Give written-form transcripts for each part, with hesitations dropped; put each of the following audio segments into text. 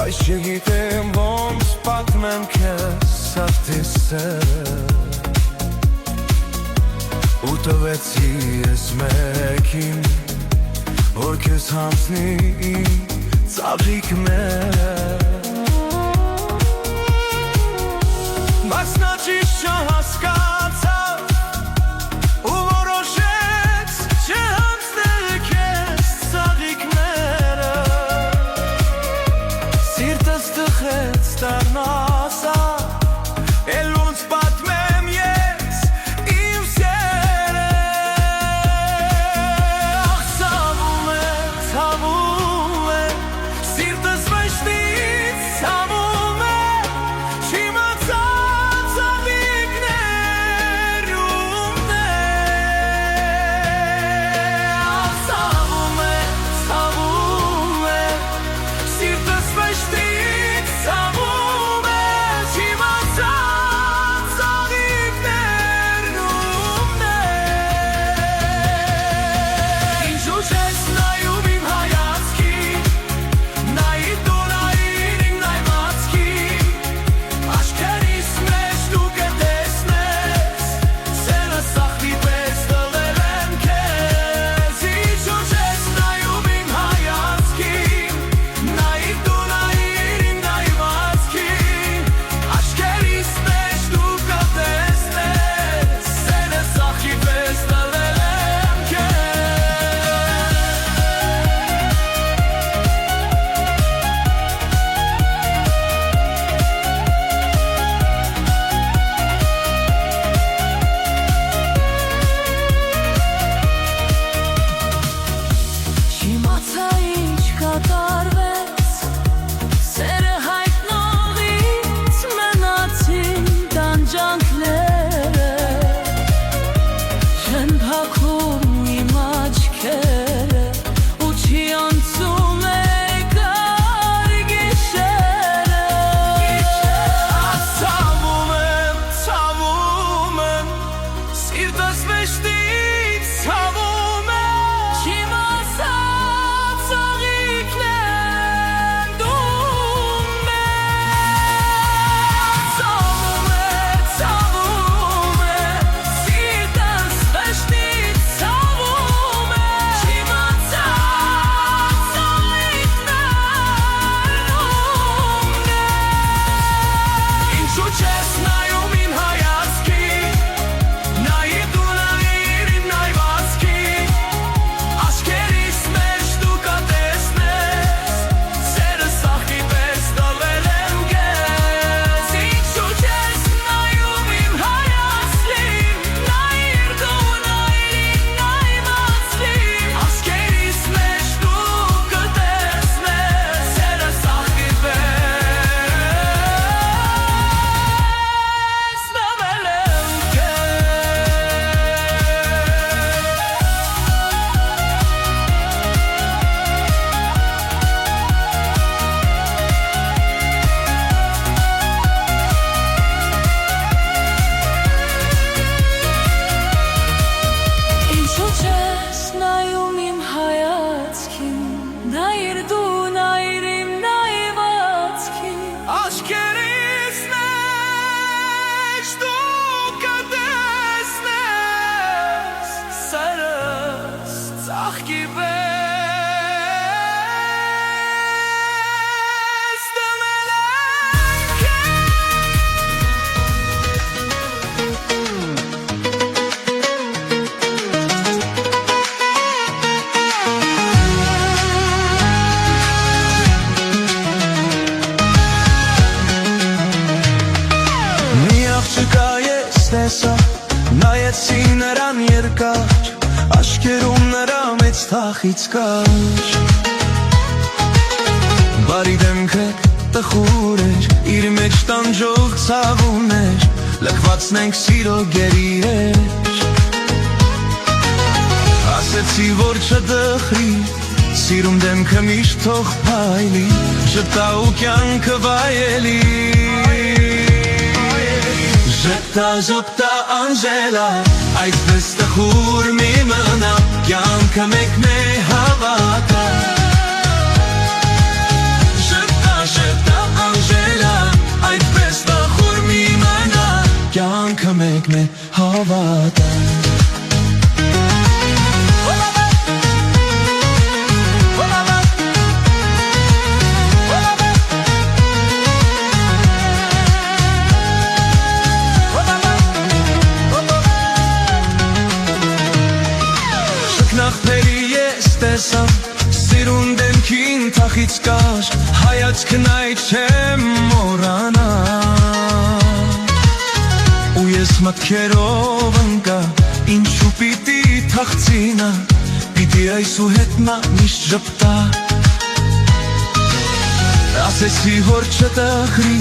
Այս չգիտեմ ոնց պատմեմ քեզ սաղթի սերը ու տվեցի ես մեկին որ քեզ հանձնի իմ ծաղիկները բայց նա ճիշտ չհասկացավ ու որոշեց չհանձնել քեզ ծաղիկները սիրտս տխեց դառնասա էլ ոնց պատմեմ ես իմ սերը ախ ցավում է սիրտս վշտից ցավում է չիմացած ծաղիկներումն է ախ ցավում է սիրտս վշտից ցավում է չիմացած ծաղիկներումն է ինչու չես նայում իմ հայացքին նայիր դու նայիր իմ նայվածքին աչքերիս մեջ դու կտեսնես սերը սաղթի պես տվել եմ քեզ ինչու չես նայում իմ հայացքին նայիր դու նայիր իմ նայվածքին աչքերիս մեջ դու կտեսնես սերը սաղթի պես տվել եմ քեզ Չիմացա ինչ կատարվեց սերը հայտնողից մնացին տանջանքները չեն փակում իմ աչքերը ու չի անցում երկար գիշերը ցավում եմ սիրտս վշտից ցավում է չիմացած ծաղիկներումն է ցավում է սիրտս վշտից ցավում է չիմացած ծաղիկներումն է ինչու չես նայում իմ հայացքին նայիր դու նայիր իմ նայվածքին աչքերիս մեջ դու կտեսնես սերը սաղթի պես տվել եմ քեզ ինչու չես նայում իմ հայացքին նայիր դու նայիր իմ նայվածքին աչքերիս մեջ դու կտեսնես սերը սաղթի պես տվել եմ քեզ Ինչու չես նայում իմ հայացքին նայիր դու նայիր իմ նայվածքին աչքերիս մեջ դու կտեսնես սերս ծաղկի պես տվել եմ քեզ Մի աղջկա ես տեսա նայեցի նրան երկար աչքերում նրա մեծ թախից կար բարի դեմքը տխուր էր իր մեջ տանջող ցավ ուներ լքվածն ենք սիրո գերի էր ասեցի որ չդխրի սիրում դեմքը միշտ թող փայլի շտա ու կյանքը վայելի Ժպտա անժելա այդպես տխուր մի մնա կյանքը մեկն է հավատա Ժպտա հավատա Շքնախների ես տեսամ Սիրուն դեմքին թախից կաշ Հայացքն այդ չեմ մորանա Ու ես մտքերով ընկա Ինչու պիտի թախծինա Պիտի այսու հետ նա միշտ ժպտա Ասեցի որ չտխրի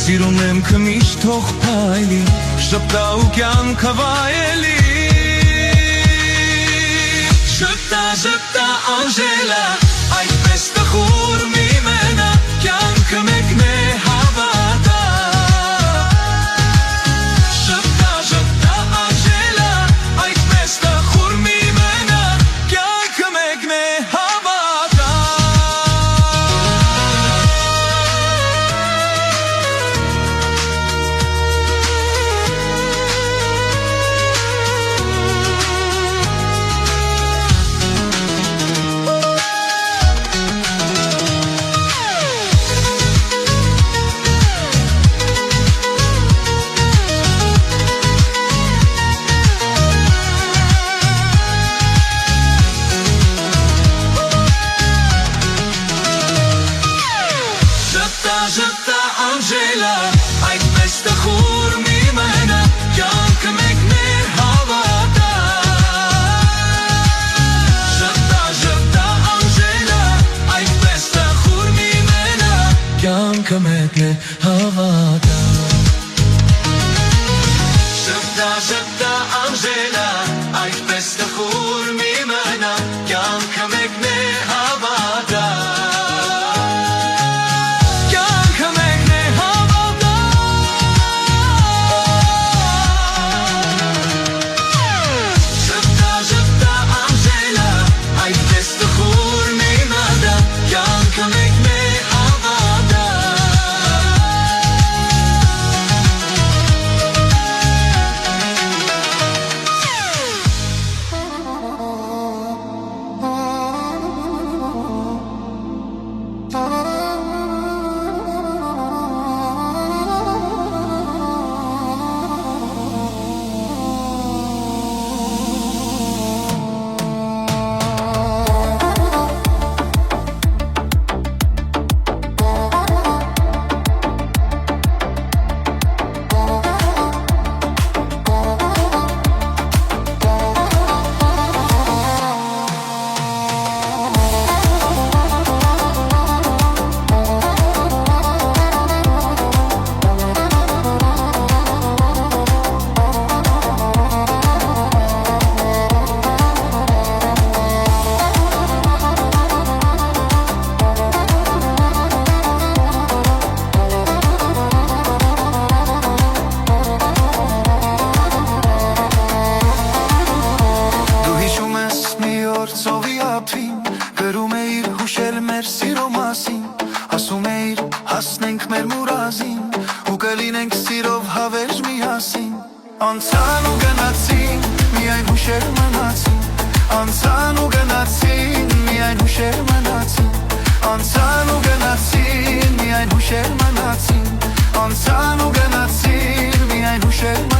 Սիրուն դեմքը միշտ թող փայլի Ժպտա ու կյանքը վայելի Ժպտա Անժելա Այդպես տխուր մի մենա Կյանքը մեկն է հավատա Ժպտա Անժելա Այդպես տխուր մի մենա Կյանքը մեկն է հավատա Ժպտա Անժելա Այդպես տխուր մի մենա Կյանքը մեկն է հավատա Ժպտա Անժելա Այդպես տխուր մի մենա Կյանքը մեկն է հավատա Ժպտա Անժելա Այդպես տխուր մի մենա Կյանքը մեկն է հավատա Գրում էիր հուշել մեր սիրո մասին Ասում էիր հասնենք մեր մուրազին Ու կլինենք սիրով հավերժ միասին Անցան ու գնացին, միայն հուշեր մնացին Անցան ու գնացին, միայն հուշեր մնացին Անցան ու գնացին, միայն հուշեր մնացին Անցան ու գնացին, միայն հուշեր մնացին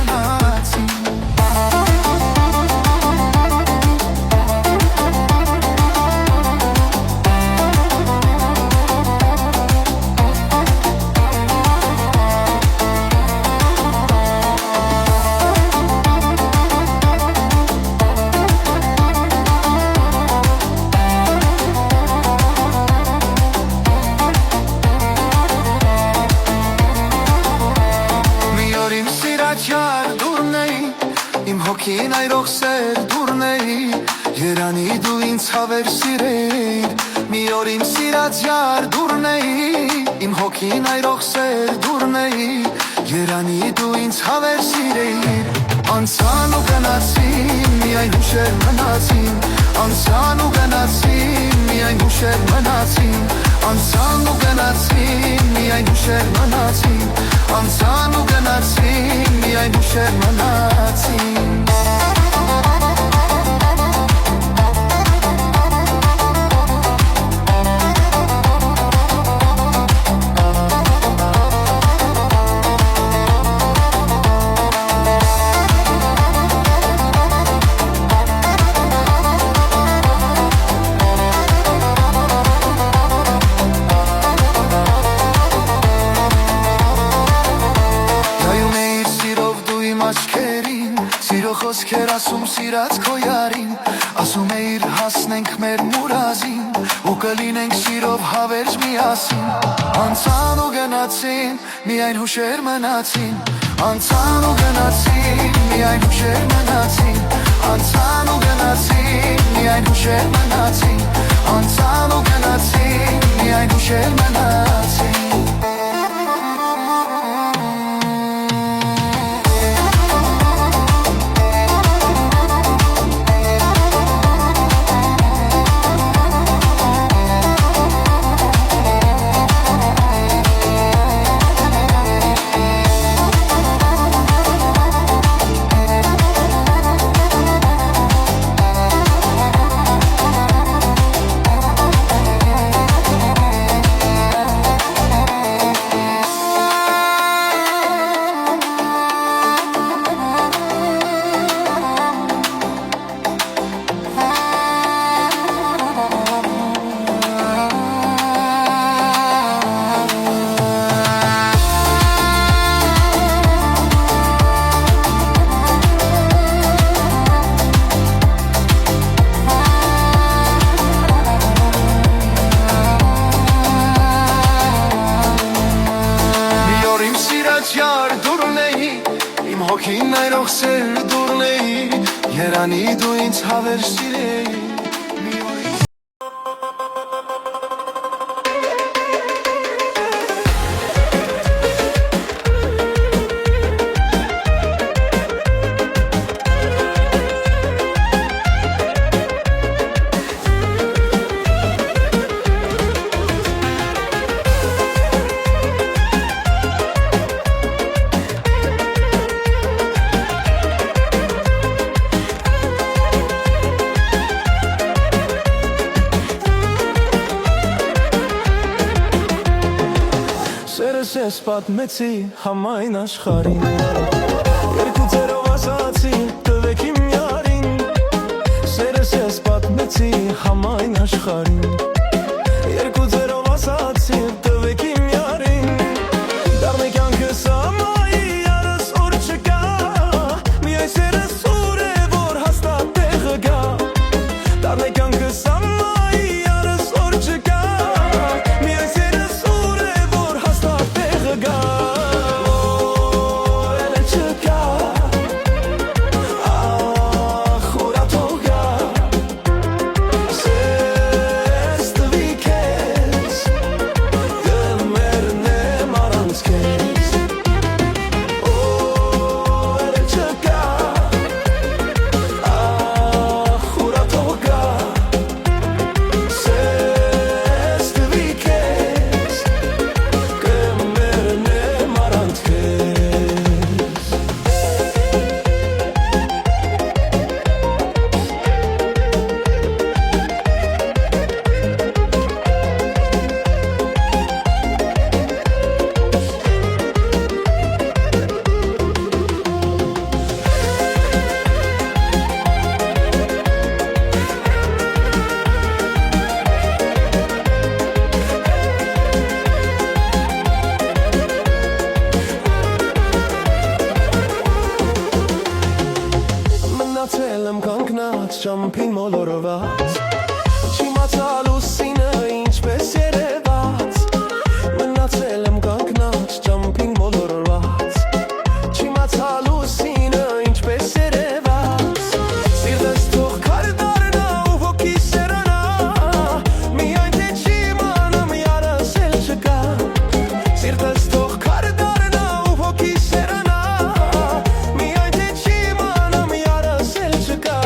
Հոգին այրող սեր դուրն էի Երանի դու ինձ հավեր սիրեիր Մի օր իմ սիրած յար դուրն էի Իմ հոգին այրող սեր դուրն էի Երանի դու ինձ հավեր սիրեիր Անցան ու գնացին, միայն հուշեր մնացին Անցան ու գնացին, միայն հուշեր մնացին Անցան ու գնացին, միայն հուշեր մնացին Անցան ու գնացին, միայն հուշեր մնացին Խոսքեր ասում սիրած քո յարին Ասում էիր հասնենք մեր մուրազին Ու կլինենք սիրով հավերժ միասին Անցան ու գնացին, միայն հուշեր մնացին Անցան ու գնացին, միայն հուշեր մնացին Անցան ու գնացին, միայն հուշեր մնացին Անցան ու գնացին, միայն հուշեր մնացին Հոգին այրող սեր դուրն էի Երանի դու ինձ հավերժ սիրեի Ես պատմեցի համայն աշխարհին Երկու ձերով ասացի տվեք իմ յարին Սերս ես պատմեցի համայն աշխարհին Երկու ձերով ասացի տվեք իմ յարին Դառնե կյանքս ամայի յարս օր չկա Միայն սերս ուր է որ հաստատ տեղը գա Դառնե կյանքս ամայի յարս օր չկա Միայն սերս ուր է որ հաստատ Ճամփին մոլորված Չիմացալ ուսինը ինչպես երևաց Մնացել եմ կանգնած ճամփին մոլորված Չիմացալ ուսինը ինչպես երևաց Սիրտս թող քար դառնա ու հոգիս սերանա Միայն թե չիմանամ յարս էլ չկա Սիրտս թող քար դառնա ու հոգիս սերանա Միայն թե չիմանամ յարս էլ չկա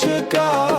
չկա